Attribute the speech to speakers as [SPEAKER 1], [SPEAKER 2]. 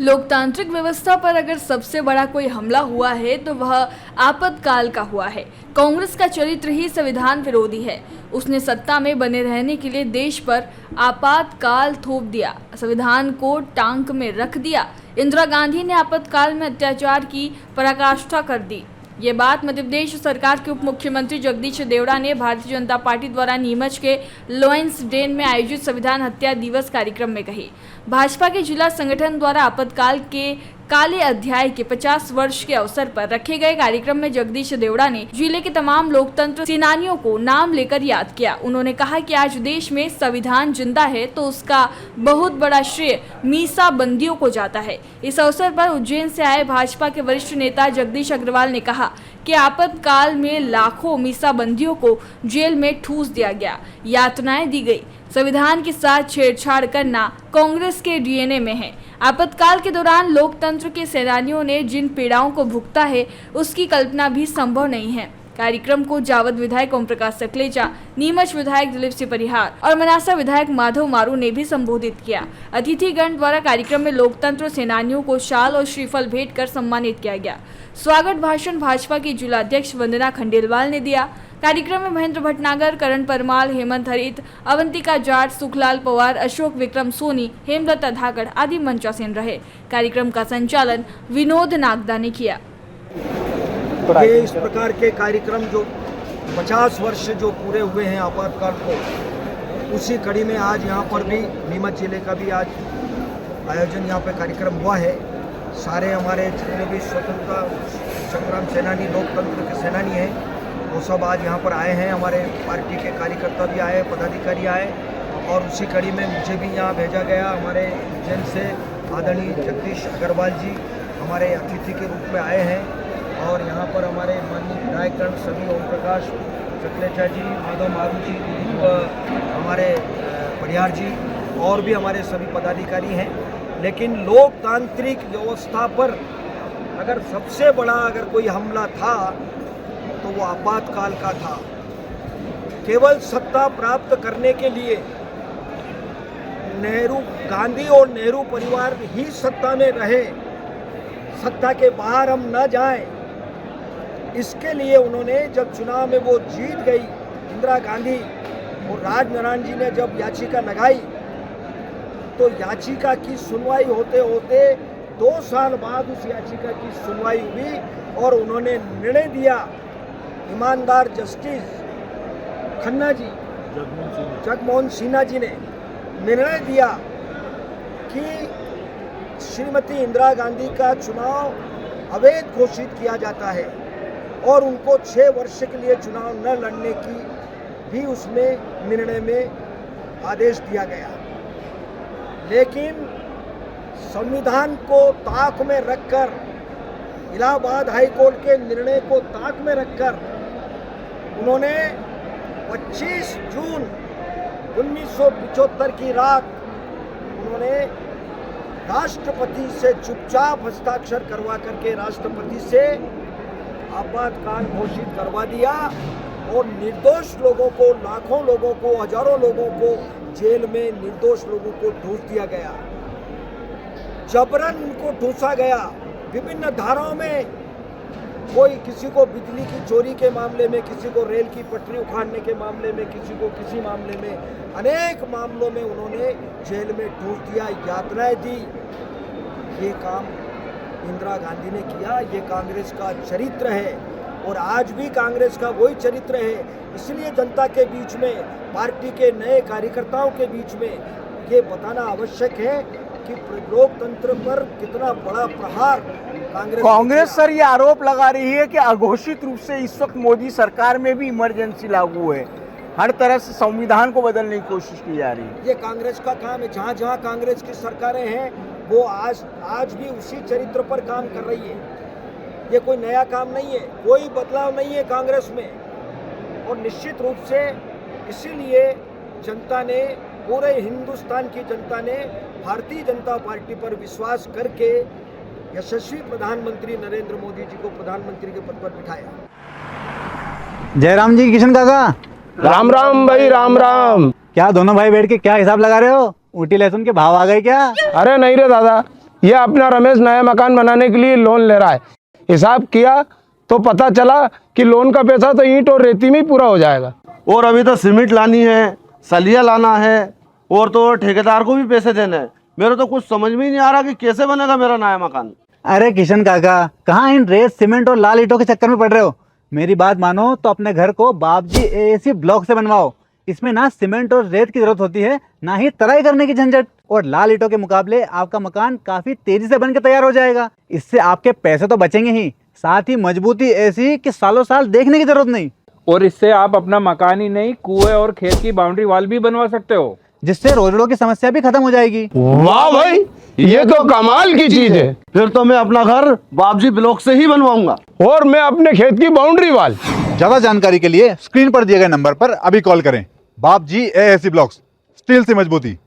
[SPEAKER 1] लोकतांत्रिक व्यवस्था पर अगर सबसे बड़ा कोई हमला हुआ है तो वह आपातकाल का हुआ है। कांग्रेस का चरित्र ही संविधान विरोधी है। उसने सत्ता में बने रहने के लिए देश पर आपातकाल थोप दिया, संविधान को टांक में रख दिया। इंदिरा गांधी ने आपातकाल में अत्याचार की पराकाष्ठा कर दी। ये बात मध्य प्रदेश सरकार के उप मुख्यमंत्री जगदीश देवड़ा ने भारतीय जनता पार्टी द्वारा नीमच के लॉयंस डेन में आयोजित संविधान हत्या दिवस कार्यक्रम में कही। भाजपा के जिला संगठन द्वारा आपातकाल के काले अध्याय के 50 वर्ष के अवसर पर रखे गए कार्यक्रम में जगदीश देवड़ा ने जिले के तमाम लोकतंत्र सेनानियों को नाम लेकर याद किया। उन्होंने कहा कि आज देश में संविधान जिंदा है तो उसका बहुत बड़ा श्रेय मीसा बंदियों को जाता है। इस अवसर पर उज्जैन से आए भाजपा के वरिष्ठ नेता जगदीश अग्रवाल ने कहा कि आपातकाल में लाखों मीसा बंदियों को जेल में ठूस दिया गया, यातनाएं दी गई। संविधान के साथ छेड़छाड़ करना कांग्रेस के डीएनए में है। आपातकाल के दौरान लोकतंत्र के सेनानियों ने जिन पीड़ाओं को भुगता है उसकी कल्पना भी संभव नहीं है। कार्यक्रम को जावद विधायक ओम प्रकाश सकलेचा, नीमच विधायक दिलीप सिंह परिहार और मनासा विधायक माधव मारू ने भी संबोधित किया। अतिथिगण द्वारा कार्यक्रम में लोकतंत्र सेनानियों को शाल और श्रीफल भेंट कर सम्मानित किया गया। स्वागत भाषण भाजपा की जिलाध्यक्ष वंदना खंडेलवाल ने दिया। कार्यक्रम में महेंद्र भटनागर, करण परमाल, हेमंत हरित, अवंतिका जाट, सुखलाल पवार, अशोक विक्रम सोनी, हेमलता धाकड़ आदि मंचासीन रहे। कार्यक्रम का संचालन विनोद नागदा ने किया।
[SPEAKER 2] ये इस प्रकार के कार्यक्रम जो 50 वर्ष जो पूरे हुए हैं आपातकाल को, उसी कड़ी में आज यहाँ पर भी नीमच जिले का भी आज आयोजन यहाँ पे कार्यक्रम हुआ है। सारे हमारे जितने भी स्वतंत्रता संग्राम सेनानी, लोकतंत्र के सेनानी हैं, वो सब आज यहाँ पर आए हैं। हमारे पार्टी के कार्यकर्ता भी आए, पदाधिकारी आए और उसी कड़ी में मुझे भी यहाँ भेजा गया। हमारे उज्जैन से आदरणीय जगदीश अग्रवाल जी हमारे अतिथि के रूप में आए हैं और यहाँ पर हमारे माननीय विधायकगण सभी ओम प्रकाश सकलेचा जी, माधव मारू जी, हमारे परिहार जी और भी हमारे सभी पदाधिकारी हैं। लेकिन लोकतांत्रिक व्यवस्था पर अगर सबसे बड़ा अगर कोई हमला था तो वो आपातकाल का था। केवल सत्ता प्राप्त करने के लिए गांधी और नेहरू परिवार ही सत्ता में रहे, सत्ता के बाहर हम न जाएं, इसके लिए उन्होंने जब चुनाव में वो जीत गई इंदिरा गांधी और राजनारायण जी ने जब याचिका लगाई तो याचिका की सुनवाई होते होते 2 साल बाद उस याचिका की सुनवाई हुई और उन्होंने निर्णय दिया। ईमानदार जस्टिस खन्ना जी, जगमोहन सिन्हा जी ने निर्णय दिया कि श्रीमती इंदिरा गांधी का चुनाव अवैध घोषित किया जाता है और उनको 6 वर्ष के लिए चुनाव न लड़ने की भी उसमें निर्णय में आदेश दिया गया। लेकिन संविधान को ताक में रखकर, इलाहाबाद हाई कोर्ट के निर्णय को ताक में रखकर उन्होंने 25 जून 1975 की रात उन्होंने राष्ट्रपति से चुपचाप हस्ताक्षर करवा करके राष्ट्रपति से आपातकाल घोषित करवा दिया और निर्दोष लोगों को, लाखों लोगों को, हजारों लोगों को जेल में, निर्दोष लोगों को ठूस दिया गया, जबरन उनको ठूसा गया। विभिन्न धाराओं में कोई किसी को बिजली की चोरी के मामले में, किसी को रेल की पटरी उखाड़ने के मामले में, किसी को किसी मामले में, अनेक मामलों में उन्होंने जेल में ठूस दिया, यातनाएं दी। ये काम इंदिरा गांधी ने किया। ये कांग्रेस का चरित्र है और आज भी कांग्रेस का वही चरित्र है। इसलिए जनता के बीच में, पार्टी के नए कार्यकर्ताओं के बीच में ये बताना आवश्यक है कि लोकतंत्र पर कितना बड़ा प्रहार
[SPEAKER 3] कांग्रेस सर ये आरोप लगा रही है कि अघोषित रूप से इस वक्त मोदी सरकार में भी इमरजेंसी लागू है, हर तरह से संविधान को बदलने की कोशिश की जा रही है।
[SPEAKER 2] ये कांग्रेस का काम है। जहाँ जहाँ कांग्रेस की सरकारें हैं वो आज भी उसी चरित्र पर काम कर रही है। ये कोई नया काम नहीं है, कोई बदलाव नहीं है कांग्रेस में। और निश्चित रूप से इसीलिए जनता ने, पूरे हिंदुस्तान की जनता ने भारतीय जनता पार्टी पर विश्वास करके यशस्वी प्रधानमंत्री नरेंद्र मोदी जी को प्रधानमंत्री के पद पर बिठाया।
[SPEAKER 4] जयराम जी, किशन काका,
[SPEAKER 5] राम राम भाई, राम राम।
[SPEAKER 4] क्या दोनों भाई बैठ के क्या हिसाब लगा रहे हो? ऊटी लहसुन के भाव आ गए क्या?
[SPEAKER 5] अरे नहीं रे दादा, ये अपना रमेश नया मकान बनाने के लिए लोन ले रहा है। हिसाब किया तो पता चला कि लोन का पैसा तो ईंट और रेती में ही पूरा हो जाएगा।
[SPEAKER 4] और अभी तो सीमेंट लानी है, सलिया लाना है और तो ठेकेदार को भी पैसे देने हैं। मेरे तो कुछ समझ में ही नहीं आ रहा कि कैसे बनेगा मेरा नया मकान।
[SPEAKER 6] अरे किशन काका, कहाँ इन रेत सीमेंट और लाल ईंटों के चक्कर में पड़ रहे हो। मेरी बात मानो तो अपने घर को बाबजी एएसी ब्लॉक से बनवाओ। इसमें ना सीमेंट और रेत की जरूरत होती है, ना ही तराई करने की झंझट। और लाल ईंटों के मुकाबले आपका मकान काफी तेजी से बनकर तैयार हो जाएगा। इससे आपके पैसे तो बचेंगे ही, साथ ही मजबूती ऐसी कि सालों साल देखने की जरूरत नहीं।
[SPEAKER 7] और इससे आप अपना मकान ही नहीं, कुएं और खेत की बाउंड्री वॉल भी बनवा सकते हो,
[SPEAKER 6] जिससे रोजड़ों की समस्या भी खत्म हो जाएगी।
[SPEAKER 5] वाह भाई, ये तो कमाल की चीज है।
[SPEAKER 4] फिर तो मैं अपना घर बाबजी ब्लॉक से ही बनवाऊंगा।
[SPEAKER 5] और मैं अपने खेत की बाउंड्री वाल।
[SPEAKER 8] ज्यादा जानकारी के लिए स्क्रीन पर दिए गए नंबर पर अभी कॉल करें। बाबजी एएसी ब्लॉक्स, स्टील से मजबूती।